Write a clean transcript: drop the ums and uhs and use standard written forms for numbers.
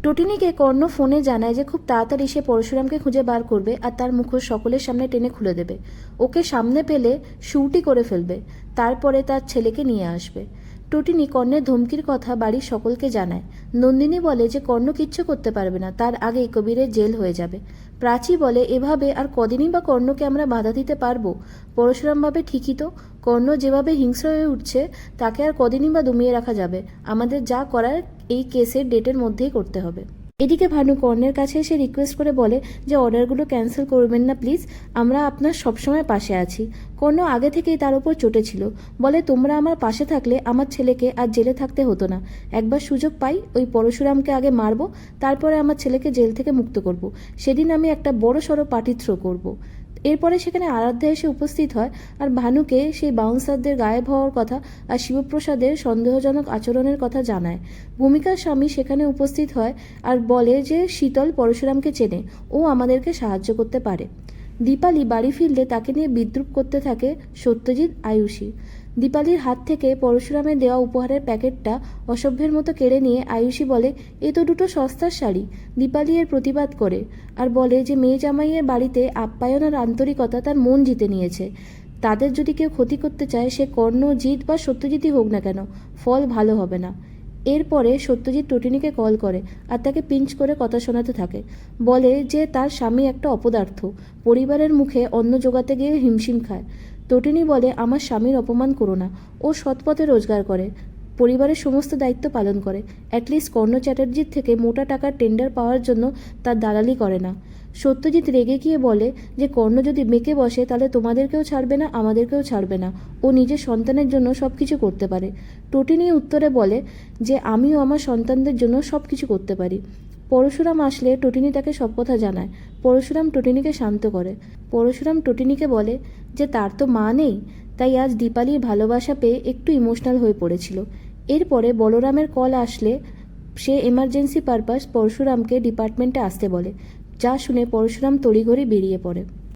টটিনিকে কর্ণ ফোনে জানায় যে খুব তাড়াতাড়ি সে পরশুরামকে খুঁজে বার করবে আর তার মুখোশ সকলের সামনে টেনে খুলে দেবে। ওকে সামনে পেলে শুটই করে ফেলবে, তারপরে তার ছেলেকে নিয়ে আসবে। টটিনি কর্ণের ধমকির কথা বাড়ির সকলকে জানায়। নন্দিনী বলে যে কর্ণ কিচ্ছু করতে পারবে না, তার আগেই কবিরের জেল হয়ে যাবে। প্রাচী বলে এভাবে আর কদিনই বা কর্ণকে আমরা বাধা দিতে পারবো। পরশুরাম ভাবে ঠিকই তো, কর্ণ যেভাবে হিংস্র হয়ে উঠছে তাকে আর কদিনই বা দমিয়ে রাখা যাবে। আমাদের যা করার এই কেসের ডেটের মধ্যেই করতে হবে। এদিকে ভানু কর্ণের কাছে এসে রিকোয়েস্ট করে বলে যে অর্ডারগুলো ক্যান্সেল করবেন না প্লিজ, আমরা আপনার সবসময় পাশে আছি। কর্ণ আগে থেকেই তার উপর চটেছিল, বলে তোমরা আমার পাশে থাকলে আমার ছেলেকে আর জেলে থাকতে হতো না। একবার সুযোগ পাই ওই পরশুরামকে আগে মারবো, তারপরে আমার ছেলেকে জেল থেকে মুক্ত করব। সেদিন আমি একটা বড় সড়ো পার্টি থ্রো করব। এরপরে সেখানে আরাধ্যা এসে উপস্থিত হয় আর ভানুকে সেই বাউন্সারদের গায়েব হওয়ার কথা আর শিবপ্রসাদের সন্দেহজনক আচরণের কথা জানায়। ভূমিকার স্বামী সেখানে উপস্থিত হয় আর বলে যে শীতল পরশুরামকে চেনে, ও আমাদেরকে সাহায্য করতে পারে। দীপালি বাড়ি ফিরলে তাকে নিয়ে বিদ্রূপ করতে থাকে সত্যজিৎ আয়ুষী। দীপালির হাত থেকে পরশুরামের দেওয়া উপহারের প্যাকেটটা অসভ্যের মতো কেড়ে নিয়ে আয়ুষী বলে এ তো দুটো সস্তার শাড়ি। দীপালি এর প্রতিবাদ করে আর বলে যে মেয়ে জামাইয়ের বাড়িতে আপ্যায়ন আর আন্তরিকতা তার মন জিতে নিয়েছে। তাদের যদি কেউ ক্ষতি করতে চায় সে কর্ণ, জিৎ বা সত্যজিৎই হোক না কেন, ফল ভালো হবে না। এরপরে সত্যজিৎ টটিনিকে কল করে আর তাকে পিঞ্চ করে কথা শোনাতে থাকে। বলে যে তার স্বামী একটা অপদার্থ, পরিবারের মুখে অন্ন জোগাতে গিয়ে হিমশিম খায়। টটিনি বলে আমার স্বামীর অপমান করো না, ও সৎপথে রোজগার করে, পরিবারের সমস্ত দায়িত্ব পালন করে, অ্যাটলিস্ট কর্ণ চ্যাটার্জির থেকে মোটা টাকার টেন্ডার পাওয়ার জন্য তার দালালি করে না। সত্যজিৎ রেগে গিয়ে বলে যে কর্ণ যদি মেকে বসে তাহলে তোমাদেরকেও ছাড়বে না, আমাদেরকেও ছাড়বে না, ও নিজের সন্তানের জন্য সব কিছু করতে পারে। টটিনি উত্তরে বলে যে আমিও আমার সন্তানদের জন্য সব কিছু করতে পারি। পরশুরাম আসলে টটিনি তাকে সব কথা জানায়। পরশুরাম টটিনিকে শান্ত করে। পরশুরাম টটিনিকে বলে যে তার তো মা নেই, তাই আজ দীপালির ভালোবাসা পেয়ে একটু ইমোশনাল হয়ে পড়েছিল। এরপরে বলরামের কল আসলে সে এমার্জেন্সি পারপাস পরশুরামকে ডিপার্টমেন্টে আসতে বলে, যা শুনে পরশুরাম তড়িঘড়ি বেরিয়ে পড়ে।